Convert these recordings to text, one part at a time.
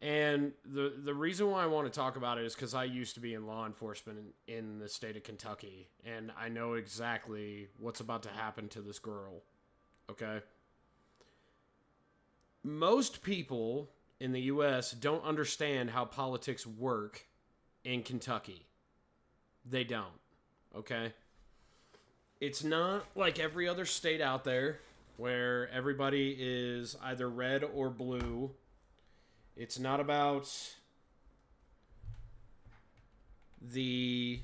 And the reason why I want to talk about it is because I used to be in law enforcement in the state of Kentucky, and I know exactly what's about to happen to this girl. Okay? Most people in the U.S. don't understand how politics work in Kentucky. They don't. Okay? It's not like every other state out there where everybody is either red or blue. It's not about the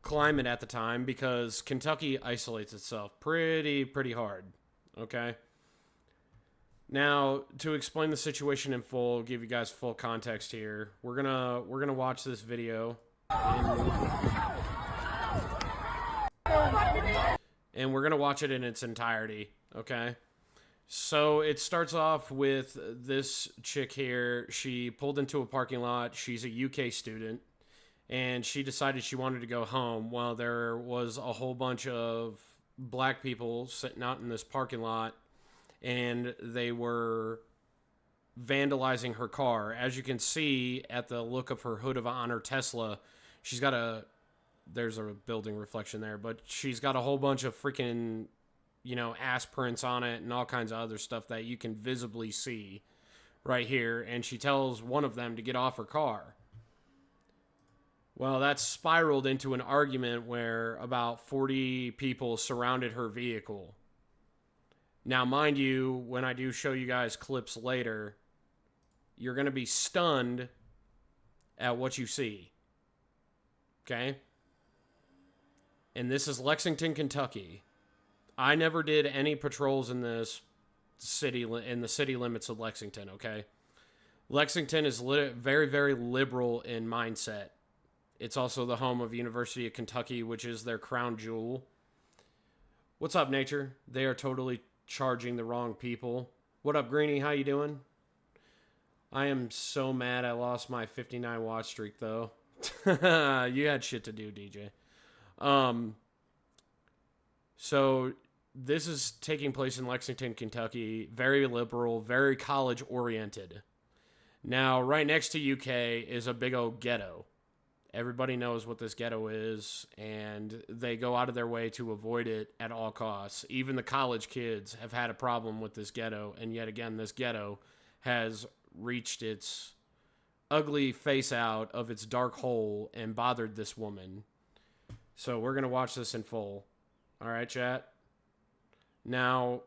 climate at the time, because Kentucky isolates itself pretty hard. Okay? Now, to explain the situation in full, give you guys full context here, we're gonna watch this video and we're gonna watch it in its entirety. Okay? So it starts off with this chick here. She pulled into a parking lot. She's a UK student, and she decided she wanted to go home while there was a whole bunch of black people sitting out in this parking lot, and they were vandalizing her car. As you can see at the look of her hood on her Tesla, she's got there's a building reflection there, but she's got a whole bunch of freaking, ass prints on it and all kinds of other stuff that you can visibly see right here. And she tells one of them to get off her car. Well, that spiraled into an argument where about 40 people surrounded her vehicle. Now, mind you, when I do show you guys clips later, you're going to be stunned at what you see. Okay? And this is Lexington, Kentucky. I never did any patrols in this city, in the city limits of Lexington, okay? Lexington is very liberal in mindset. It's also the home of University of Kentucky, which is their crown jewel. What's up, Nature? They are totally charging the wrong people. What up, Greenie? How you doing? I am so mad I lost my 59 watch streak, though. You had shit to do, DJ. So this is taking place in Lexington, Kentucky. Very liberal, very college-oriented. Now, right next to UK is a big old ghetto. Everybody knows what this ghetto is, and they go out of their way to avoid it at all costs. Even the college kids have had a problem with this ghetto, and yet again, this ghetto has reached its ugly face out of its dark hole and bothered this woman. So we're going to watch this in full. All right, chat? Now,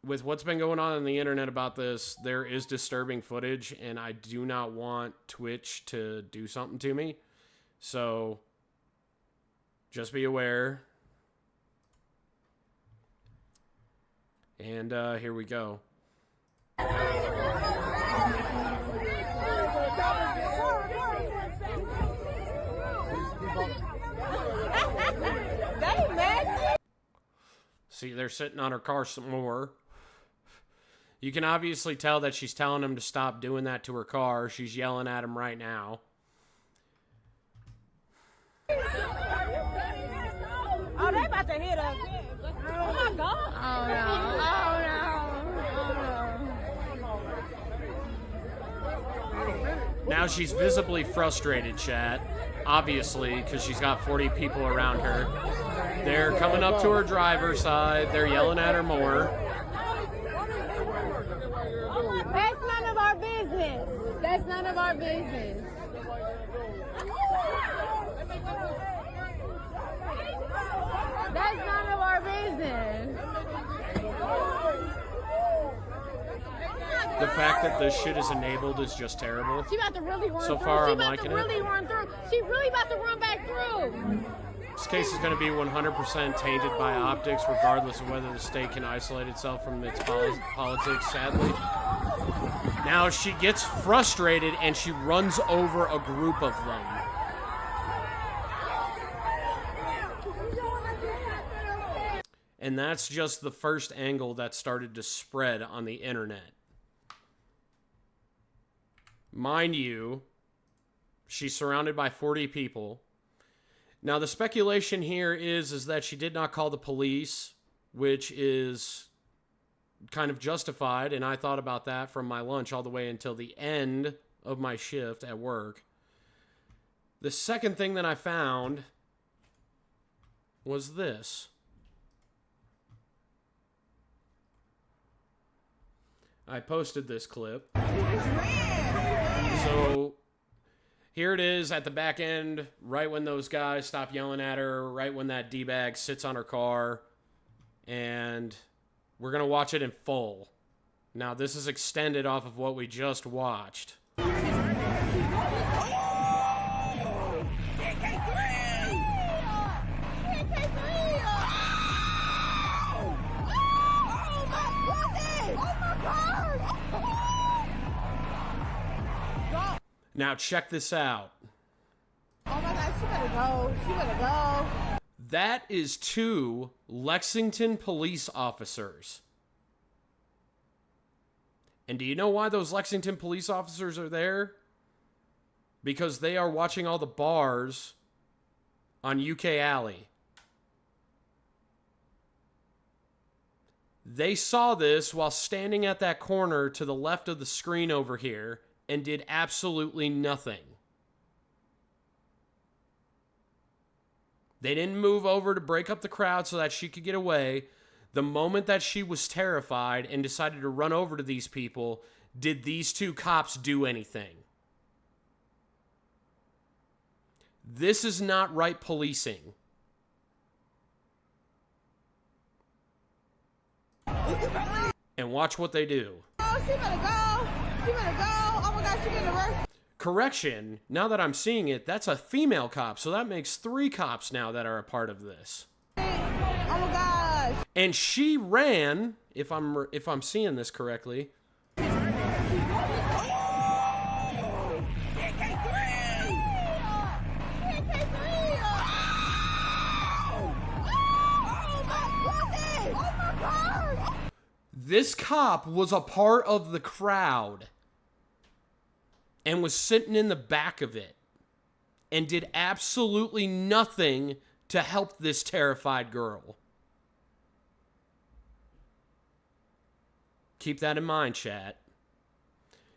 with what's been going on the internet about this, there is disturbing footage, and I do not want Twitch to do something to me. So, just be aware. And here we go. See, they're sitting on her car some more. You can obviously tell that she's telling him to stop doing that to her car. She's yelling at him right now. Oh, they about to hit us. Oh, my God. Oh, no. Now she's visibly frustrated, chat. Obviously, because she's got 40 people around her. They're coming up to her driver's side. They're yelling at her more. That's none of our business. That's none of our business. That's none of our business. The fact that this shit is enabled is just terrible. She about to really run so through. far, she I'm about liking to really run through. She really about to run back through. This case is going to be 100% tainted by optics, regardless of whether the state can isolate itself from its politics, sadly. Now she gets frustrated and she runs over a group of them. And that's just the first angle that started to spread on the internet. Mind you, she's surrounded by 40 people. Now, the speculation here is that she did not call the police, which is kind of justified, and I thought about that from my lunch all the way until the end of my shift at work. The second thing that I found was this. I posted this clip. So here it is at the back end, right when those guys stop yelling at her, right when that D-bag sits on her car, and we're going to watch it in full. Now, this is extended off of what we just watched. Now check this out. Oh my God, she better go. She better go. That is 2 Lexington police officers. And do you know why those Lexington police officers are there? Because they are watching all the bars on UK Alley. They saw this while standing at that corner to the left of the screen over here and did absolutely nothing. They didn't move over to break up the crowd so that she could get away. The moment that she was terrified and decided to run over to these people, did these 2 cops do anything? This is not right policing. And watch what they do. Oh, she better go. She better go. Oh my God, she getting arrested. Correction, now that I'm seeing it, that's a female cop, so that makes 3 cops now that are a part of this. Oh my gosh. And she ran, if I'm seeing this correctly. This cop was a part of the crowd and was sitting in the back of it and did absolutely nothing to help this terrified girl. Keep that in mind, chat.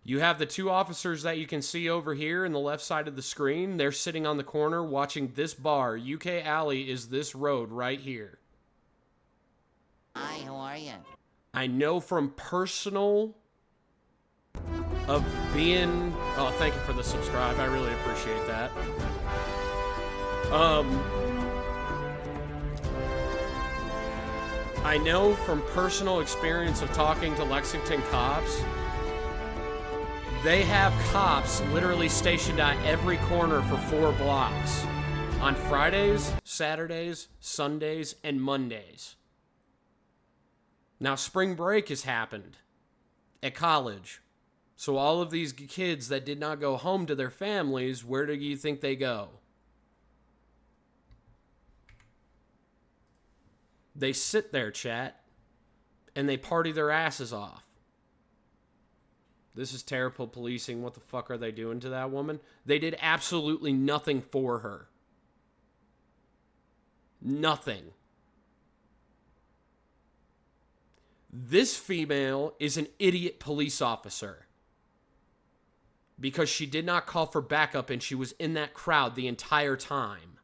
You have the 2 officers that you can see over here in the left side of the screen. They're sitting on the corner watching this bar. UK Alley is this road right here. Hi, how are you? I know from personal of being... Oh, thank you for the subscribe. I really appreciate that. I know from personal experience of talking to Lexington cops, they have cops literally stationed at every corner for 4 blocks on Fridays, Saturdays, Sundays, and Mondays. Now, spring break has happened at college. So all of these kids that did not go home to their families, where do you think they go? They sit there, chat, and they party their asses off. This is terrible policing. What the fuck are they doing to that woman? They did absolutely nothing for her. Nothing. This female is an idiot police officer because she did not call for backup and she was in that crowd the entire time.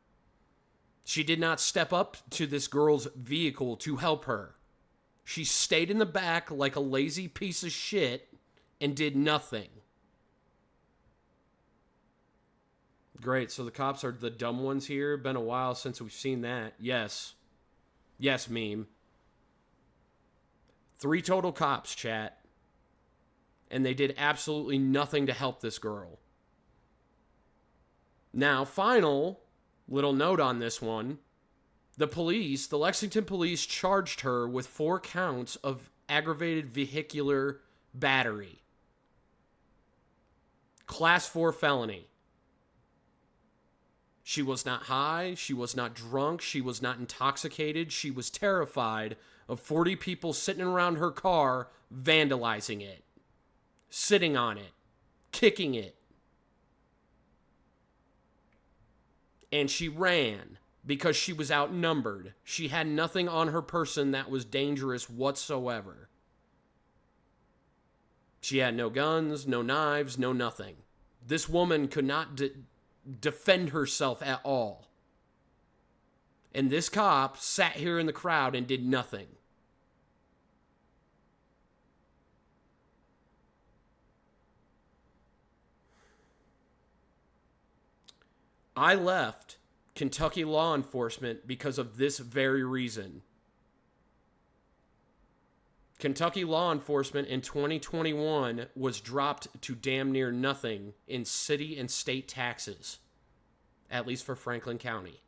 She did not step up to this girl's vehicle to help her. She stayed in the back like a lazy piece of shit and did nothing. Great, so the cops are the dumb ones here. Been a while since we've seen that. Yes. Yes, meme. 3 total cops, chat. And they did absolutely nothing to help this girl. Now, final little note on this one. The Lexington police charged her with 4 counts of aggravated vehicular battery. Class 4 felony. She was not high, she was not drunk, she was not intoxicated, she was terrified of 40 people sitting around her car vandalizing it, sitting on it, kicking it. And she ran because she was outnumbered. She had nothing on her person that was dangerous whatsoever. She had no guns, no knives, no nothing. This woman could not defend herself at all. And this cop sat here in the crowd and did nothing. I left Kentucky law enforcement because of this very reason. Kentucky law enforcement in 2021 was dropped to damn near nothing in city and state taxes, at least for Franklin County.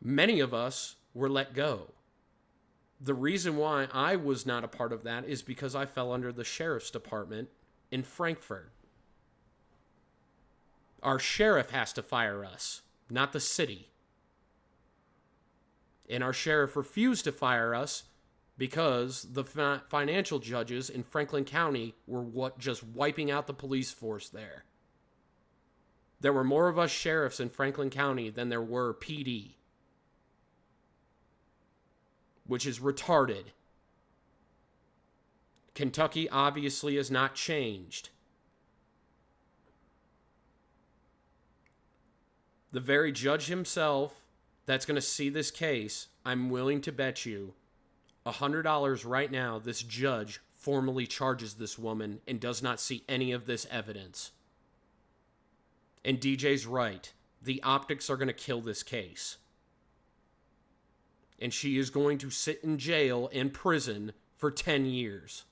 Many of us were let go. The reason why I was not a part of that is because I fell under the sheriff's department in Frankfort. Our sheriff has to fire us, not the city. And our sheriff refused to fire us because the financial judges in Franklin County were just wiping out the police force there. There were more of us sheriffs in Franklin County than there were PD, which is retarded. Kentucky obviously has not changed. The very judge himself that's going to see this case, I'm willing to bet you $100 right now this judge formally charges this woman and does not see any of this evidence. And DJ's right. The optics are going to kill this case. And she is going to sit in jail and prison for 10 years.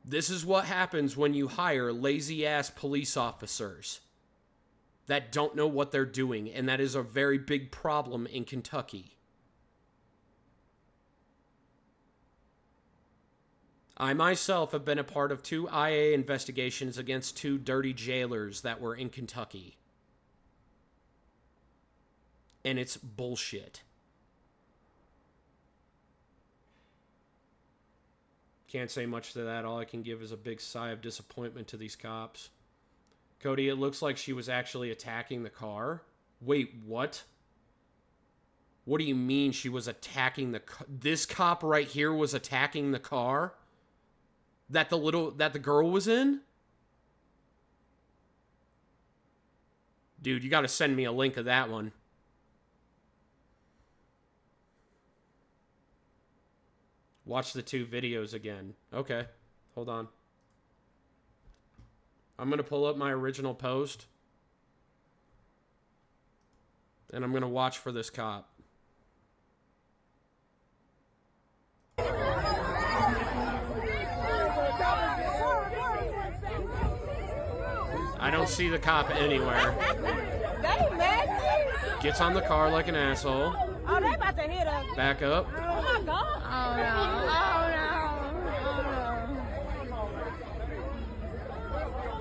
This is what happens when you hire lazy-ass police officers that don't know what they're doing, and that is a very big problem in Kentucky. I myself have been a part of 2 IA investigations against 2 dirty jailers that were in Kentucky. And it's bullshit. Can't say much to that. All I can give is a big sigh of disappointment to these cops. Cody, it looks like she was actually attacking the car. Wait, what? What do you mean she was attacking the car? This cop right here was attacking the car? That the girl was in? Dude, you gotta send me a link of that one. Watch the 2 videos again. Okay, hold on. I'm going to pull up my original post. And I'm going to watch for this cop. I don't see the cop anywhere. They messy. Gets on the car like an asshole. Oh, they about to hit us. Back up. Oh my God. Oh no.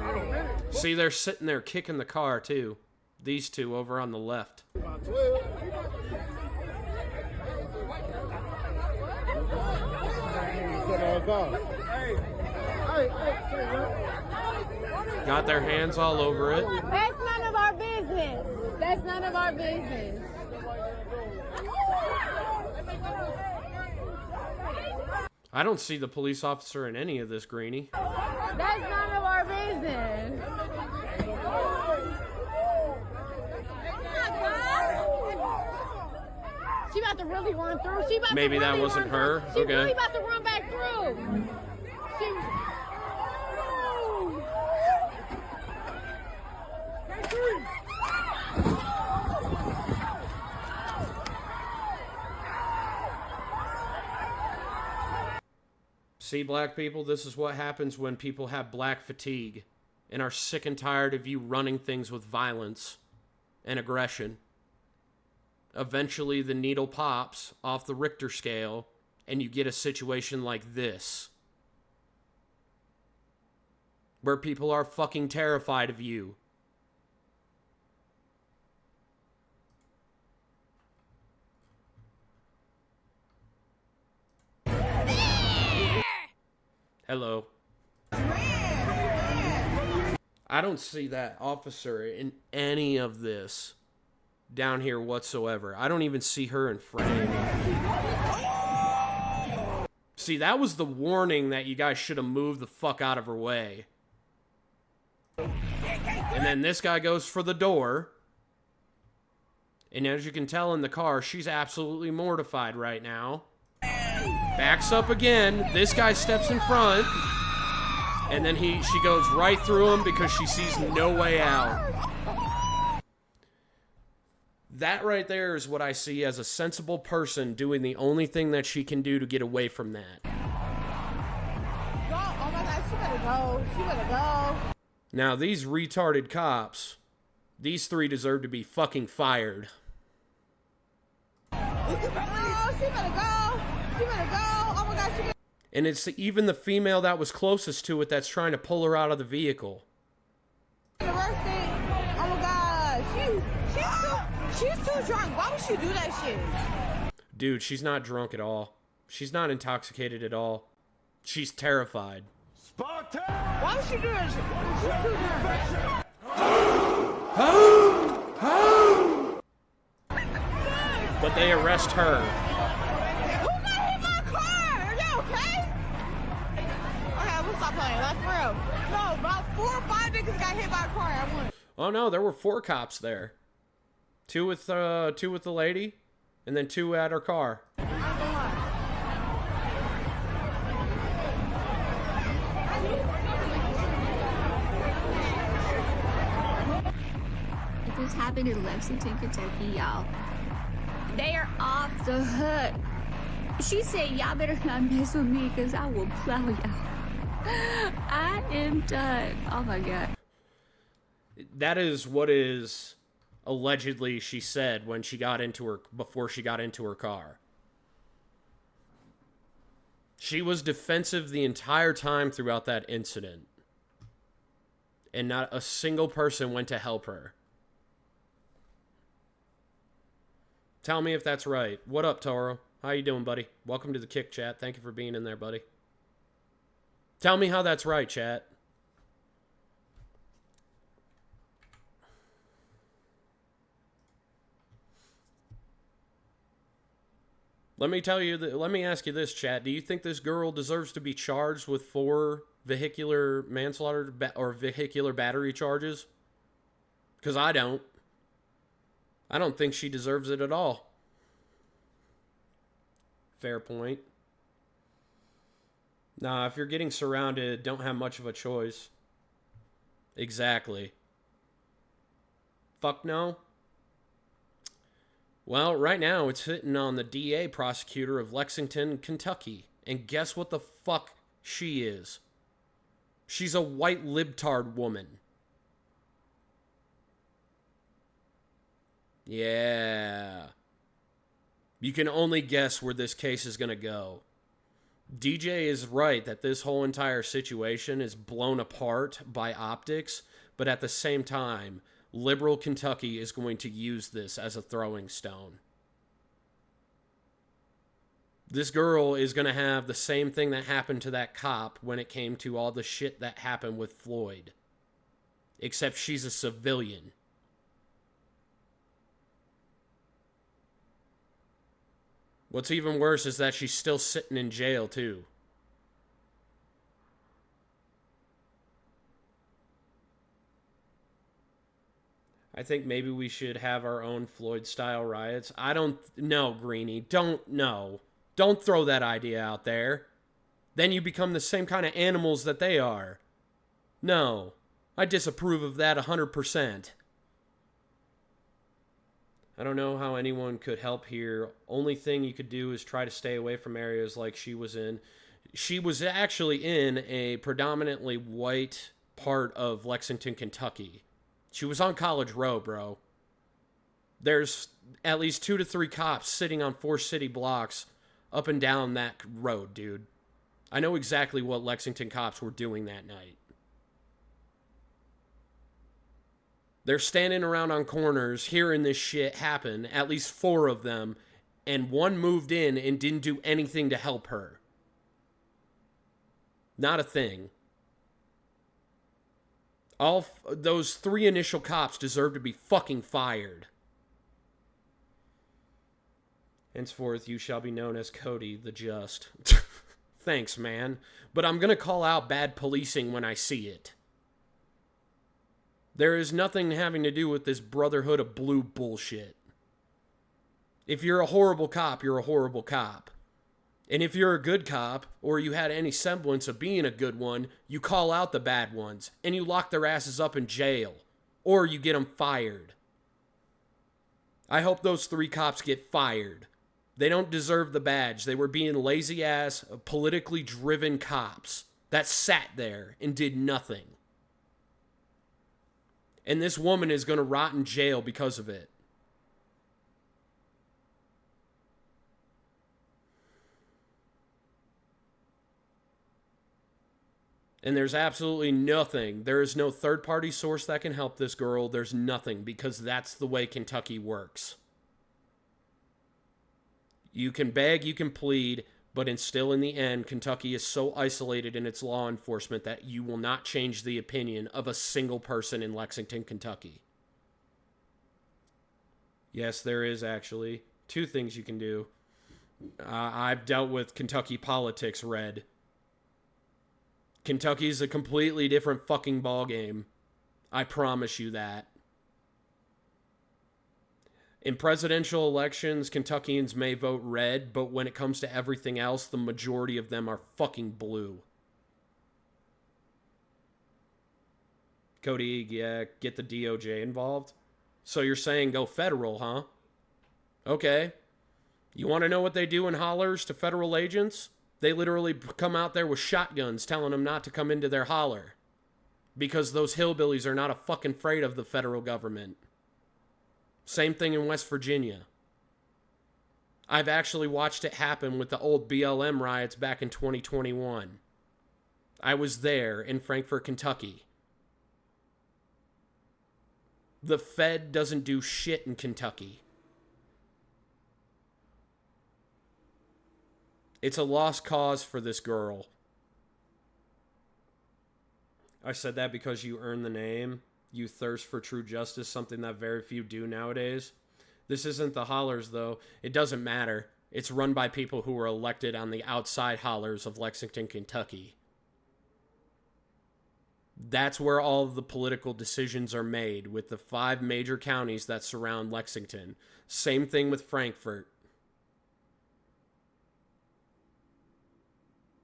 Oh no. See, they're sitting there kicking the car too. These 2 over on the left. Got their hands all over it. That's none of our business. That's none of our business. I don't see the police officer in any of this, Greenie. That's none of our business. She about to really run through. Maybe that wasn't her. She Okay. really about to run back through. See, black people, this is what happens when people have black fatigue and are sick and tired of you running things with violence and aggression. Eventually, the needle pops off the Richter scale, and you get a situation like this, where people are fucking terrified of you. Hello. I don't see that officer in any of this. down here whatsoever. I don't even see her in frame. See, that was the warning that you guys should have moved the fuck out of her way. And then this guy goes for the door. And as you can tell in the car, she's absolutely mortified right now. Backs up again. This guy steps in front. And then she goes right through him because she sees no way out. That right there is what I see as a sensible person doing the only thing that she can do to get away from that. Go. Oh my God, she better go. She better go. Now, these retarded cops, these three deserve to be fucking fired. Oh, she better go. She better go. Oh my God, she better. And it's even the female that was closest to it that's trying to pull her out of the vehicle. The worst thing. Oh my God, she's too drunk. Why would she do that shit? Dude, she's not drunk at all. She's not intoxicated at all. She's terrified. Why would she do that shit? She's too drunk. But they arrest her. Who got hit by a car? Are you okay? Okay, we'll stop playing. That's real. No, about 4 or 5 niggas got hit by a car at once. Oh no, there were 4 cops there. 2 with the lady, and then 2 at her car. If this happened in Lexington, Kentucky, y'all, they are off the hook. She said, y'all better not mess with me because I will plow y'all. I am done. Oh my God. That is what is allegedly she said when she got into her, before she got into her car. She was defensive the entire time throughout that incident. And not a single person went to help her. Tell me if that's right. What up, Toro? How you doing, buddy? Welcome to the Kick Chat. Thank you for being in there, buddy. Tell me how that's right, chat. Let me ask you this, chat. Do you think this girl deserves to be charged with 4 vehicular manslaughter or vehicular battery charges? Because I don't. I don't think she deserves it at all. Fair point. Nah, if you're getting surrounded, don't have much of a choice. Exactly. Fuck no. Well, right now it's hitting on the DA prosecutor of Lexington, Kentucky. And guess what the fuck she is? She's a white libtard woman. Yeah. You can only guess where this case is going to go. DJ is right that this whole entire situation is blown apart by optics, but at the same time, liberal Kentucky is going to use this as a throwing stone. This girl is going to have the same thing that happened to that cop when it came to all the shit that happened with Floyd. Except she's a civilian. What's even worse is that she's still sitting in jail, too. I think maybe we should have our own Floyd-style riots. I don't... No, Greenie. Don't throw that idea out there. Then you become the same kind of animals that they are. No. I disapprove of that 100%. I don't know how anyone could help here. Only thing you could do is try to stay away from areas like she was in. She was actually in a predominantly white part of Lexington, Kentucky. She was on College Row, bro. There's at least 2 to 3 cops sitting on 4 city blocks up and down that road, dude. I know exactly what Lexington cops were doing that night. They're standing around on corners, hearing this shit happen, at least 4 of them, and 1 moved in and didn't do anything to help her. Not a thing. Those 3 initial cops deserve to be fucking fired. Henceforth, you shall be known as Cody the Just. Thanks, man. But I'm gonna call out bad policing when I see it. There is nothing having to do with this Brotherhood of Blue bullshit. If you're a horrible cop, you're a horrible cop. And if you're a good cop, or you had any semblance of being a good one, you call out the bad ones, and you lock their asses up in jail. Or you get them fired. I hope those 3 cops get fired. They don't deserve the badge. They were being lazy-ass, politically driven cops that sat there and did nothing. And this woman is going to rot in jail because of it. And there's absolutely nothing. There is no third-party source that can help this girl. There's nothing, because that's the way Kentucky works. You can beg, you can plead, but still in the end, Kentucky is so isolated in its law enforcement that you will not change the opinion of a single person in Lexington, Kentucky. Yes, there is actually 2 things you can do. I've dealt with Kentucky politics, Red. Kentucky's a completely different fucking ballgame. I promise you that. In presidential elections, Kentuckians may vote red, but when it comes to everything else, the majority of them are fucking blue. Cody, yeah, get the DOJ involved? So you're saying go federal, huh? Okay. You want to know what they do in hollers to federal agents? They literally come out there with shotguns telling them not to come into their holler. Because those hillbillies are not fucking afraid of the federal government. Same thing in West Virginia. I've actually watched it happen with the old BLM riots back in 2021. I was there in Frankfort, Kentucky. The Fed doesn't do shit in Kentucky. It's a lost cause for this girl. I said that because you earn the name. You thirst for true justice, something that very few do nowadays. This isn't the hollers, though. It doesn't matter. It's run by people who were elected on the outside hollers of Lexington, Kentucky. That's where all of the political decisions are made, with the 5 major counties that surround Lexington. Same thing with Frankfort.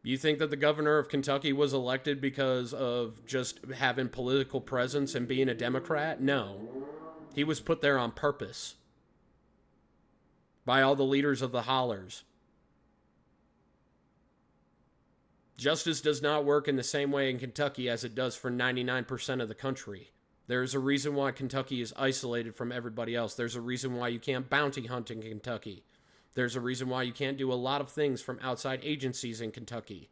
You think that the governor of Kentucky was elected because of just having political presence and being a Democrat? No. He was put there on purpose by all the leaders of the hollers. Justice does not work in the same way in Kentucky as it does for 99% of the country. There's a reason why Kentucky is isolated from everybody else. There's a reason why you can't bounty hunt in Kentucky. There's a reason why you can't do a lot of things from outside agencies in Kentucky.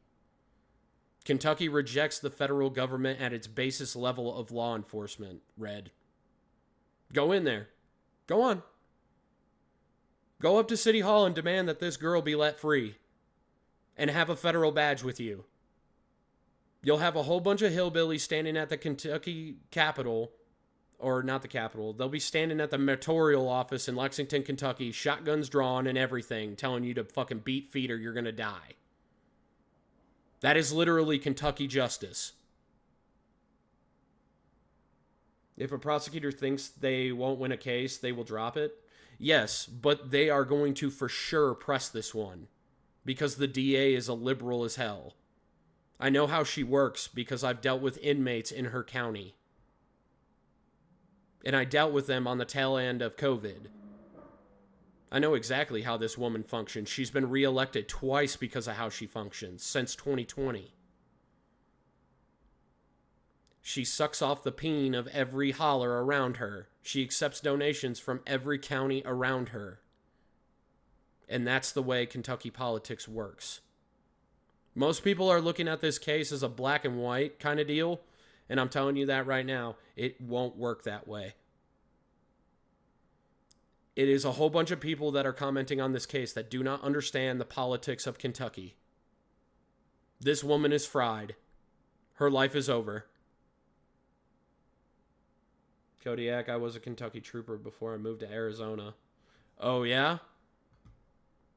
Kentucky rejects the federal government at its basis level of law enforcement, Red. Go in there. Go on. Go up to City Hall and demand that this girl be let free. And have a federal badge with you. You'll have a whole bunch of hillbillies standing at the Kentucky Capitol. Or not the Capitol. They'll be standing at the mayoral office in Lexington, Kentucky, shotguns drawn and everything, telling you to fucking beat feet or you're gonna die. That is literally Kentucky justice. If a prosecutor thinks they won't win a case, they will drop it. Yes, but they are going to for sure press this one. Because the DA is a liberal as hell. I know how she works because I've dealt with inmates in her county. And I dealt with them on the tail end of COVID. I know exactly how this woman functions. She's been reelected twice because of how she functions since 2020. She sucks off the peen of every holler around her. She accepts donations from every county around her. And that's the way Kentucky politics works. Most people are looking at this case as a black and white kind of deal. And I'm telling you that right now, it won't work that way. It is a whole bunch of people that are commenting on this case that do not understand the politics of Kentucky. This woman is fried. Her life is over. Kodiak, I was a Kentucky trooper before I moved to Arizona. Oh, yeah?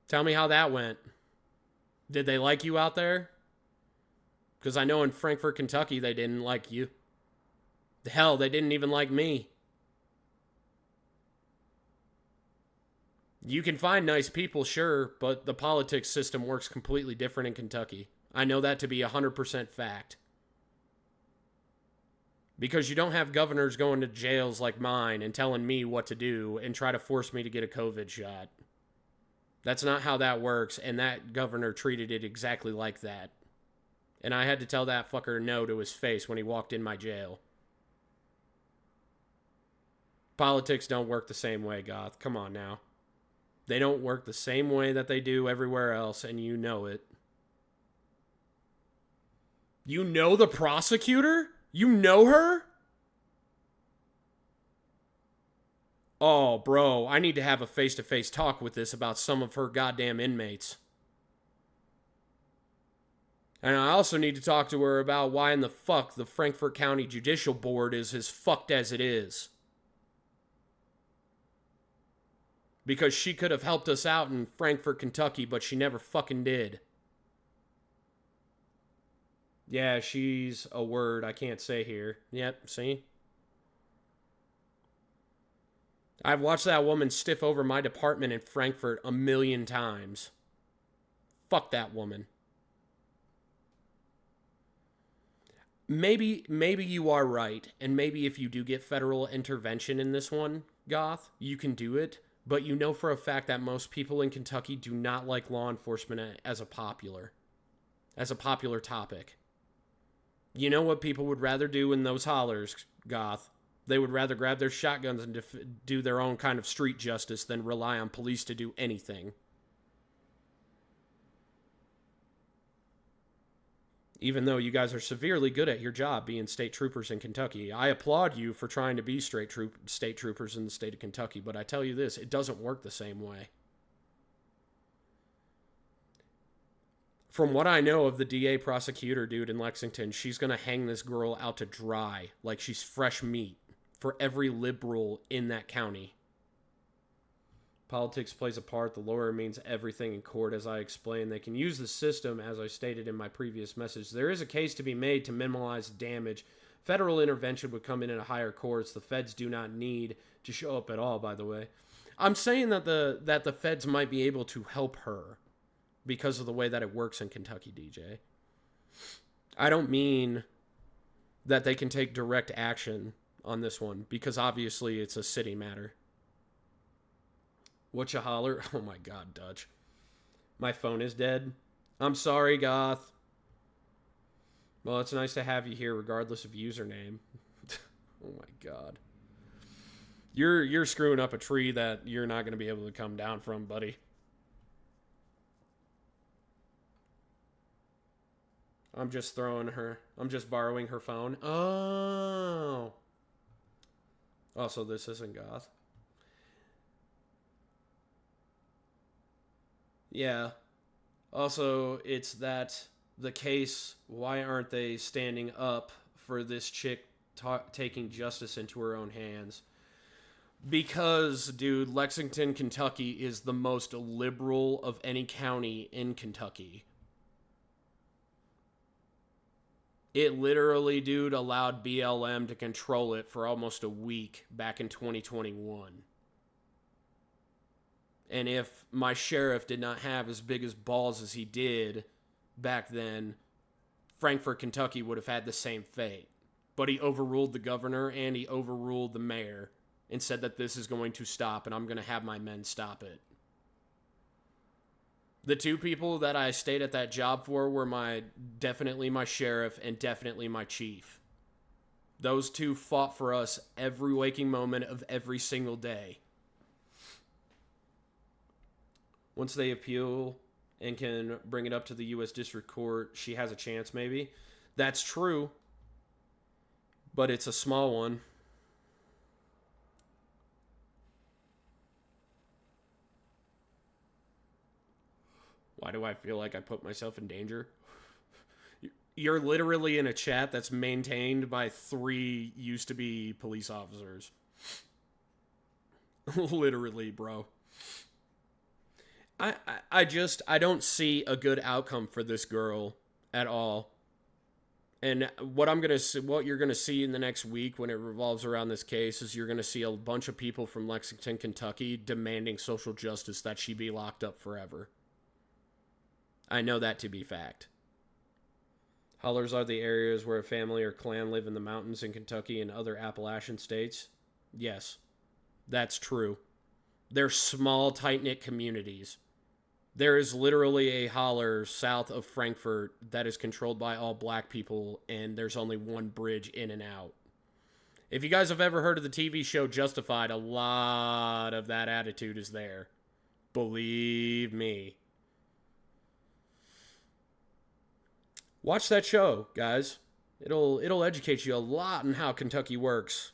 Tell me how that went. Did they like you out there? Because I know in Frankfort, Kentucky, they didn't like you. Hell, they didn't even like me. You can find nice people, sure, but the politics system works completely different in Kentucky. I know that to be 100% fact. Because you don't have governors going to jails like mine and telling me what to do and try to force me to get a COVID shot. That's not how that works, and that governor treated it exactly like that. And I had to tell that fucker no to his face when he walked in my jail. Politics don't work the same way, Goth. Come on now. They don't work the same way that they do everywhere else, and you know it. You know the prosecutor? You know her? Oh, bro, I need to have a face-to-face talk with this about some of her goddamn inmates. And I also need to talk to her about why in the fuck the Frankfort County Judicial Board is as fucked as it is. Because she could have helped us out in Frankfort, Kentucky, but she never fucking did. Yeah, she's a word I can't say here. Yep, see? I've watched that woman stiff over my department in Frankfurt 1,000,000 times. Fuck that woman. Maybe you are right, and maybe if you do get federal intervention in this one, Goth, you can do it, but you know for a fact that most people in Kentucky do not like law enforcement as a popular topic. You know what people would rather do in those hollers, Goth? They would rather grab their shotguns and do their own kind of street justice than rely on police to do anything. Even though you guys are severely good at your job being state troopers in Kentucky. I applaud you for trying to be state troopers in the state of Kentucky, but I tell you this, it doesn't work the same way. From what I know of the DA prosecutor dude in Lexington, she's going to hang this girl out to dry like she's fresh meat for every liberal in that county. Politics plays a part. The lawyer means everything in court, as I explained. They can use the system, as I stated in my previous message. There is a case to be made to minimize damage. Federal intervention would come in at higher courts. The feds do not need to show up at all, by the way. I'm saying that the feds might be able to help her because of the way that it works in Kentucky, DJ. I don't mean that they can take direct action on this one, because obviously it's a city matter. What you holler? Oh my god, Dutch. My phone is dead. I'm sorry, Goth. Well, it's nice to have you here regardless of username. Oh my god. You're screwing up a tree that you're not going to be able to come down from, buddy. I'm just borrowing her phone. Oh. Also, this isn't Goth. Yeah. Also, it's that the case, why aren't they standing up for this chick taking justice into her own hands? Because, dude, Lexington, Kentucky is the most liberal of any county in Kentucky. It literally, dude, allowed BLM to control it for almost a week back in 2021. And if my sheriff did not have as big as balls as he did back then, Frankfort, Kentucky would have had the same fate. But he overruled the governor and he overruled the mayor and said that this is going to stop and I'm going to have my men stop it. The two people that I stayed at that job for were definitely my sheriff and definitely my chief. Those two fought for us every waking moment of every single day. Once they appeal and can bring it up to the U.S. District Court, she has a chance maybe. That's true, but it's a small one. Why do I feel like I put myself in danger? You're literally in a chat that's maintained by 3 used-to-be police officers. Literally, bro. I don't see a good outcome for this girl at all. And what you're gonna see in the next week when it revolves around this case is you're gonna see a bunch of people from Lexington, Kentucky, demanding social justice that she be locked up forever. I know that to be fact. Hollers are the areas where a family or clan live in the mountains in Kentucky and other Appalachian states. Yes, that's true. They're small, tight-knit communities. There is literally a holler south of Frankfort that is controlled by all black people, and there's only one bridge in and out. If you guys have ever heard of the TV show Justified, a lot of that attitude is there. Believe me. Watch that show, guys. It'll educate you a lot on how Kentucky works.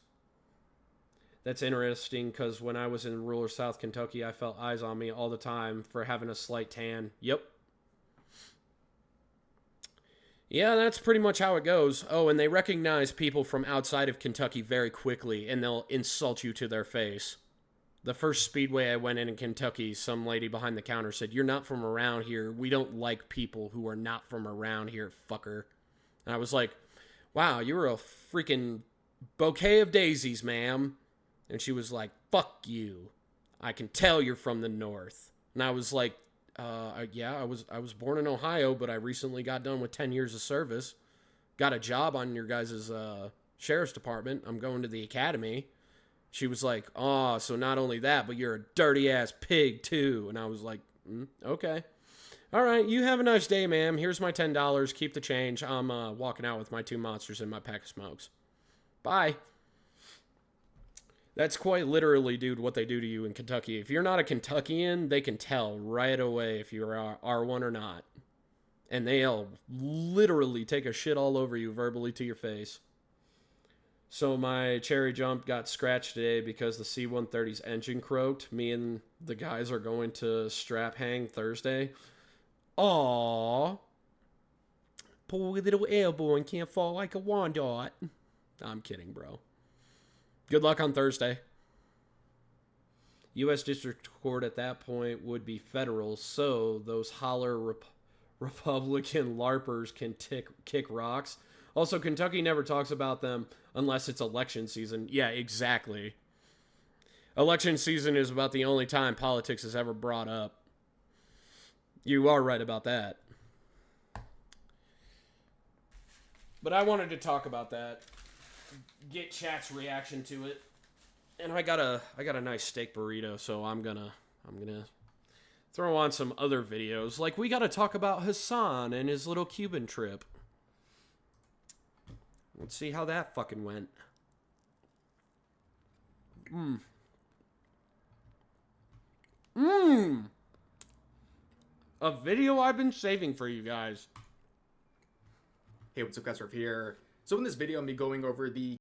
That's interesting because when I was in rural South Kentucky, I felt eyes on me all the time for having a slight tan. Yep. Yeah, that's pretty much how it goes. Oh, and they recognize people from outside of Kentucky very quickly, and they'll insult you to their face. The first Speedway I went in Kentucky, some lady behind the counter said, "You're not from around here. We don't like people who are not from around here, fucker." And I was like, "Wow, you're a freaking bouquet of daisies, ma'am." And she was like, "Fuck you. I can tell you're from the north." And I was like, yeah, I was born in Ohio, but I recently got done with 10 years of service. Got a job on your guys' sheriff's department. I'm going to the academy." She was like, "Oh, so not only that, but you're a dirty-ass pig, too." And I was like, okay. "All right, you have a nice day, ma'am. Here's my $10. Keep the change. I'm walking out with my 2 monsters and my pack of smokes. Bye." That's quite literally, dude, what they do to you in Kentucky. If you're not a Kentuckian, they can tell right away if you're R1 or not. And they'll literally take a shit all over you verbally to your face. So my cherry jump got scratched today because the C-130's engine croaked. Me and the guys are going to strap hang Thursday. Aww. Poor little airborne can't fall like a wandot. I'm kidding, bro. Good luck on Thursday. U.S. District Court at that point would be federal, so those holler Republican LARPers can kick rocks. Also, Kentucky never talks about them unless it's election season. Yeah, exactly. Election season is about the only time politics is ever brought up. You are right about that. But I wanted to talk about that. Get chat's reaction to it. And I got a nice steak burrito, so I'm gonna throw on some other videos. Like, we gotta talk about Hassan and his little Cuban trip. Let's see how that fucking went. A video I've been saving for you guys. Hey, what's up guys, Rav here. So in this video, I'm going to be going over the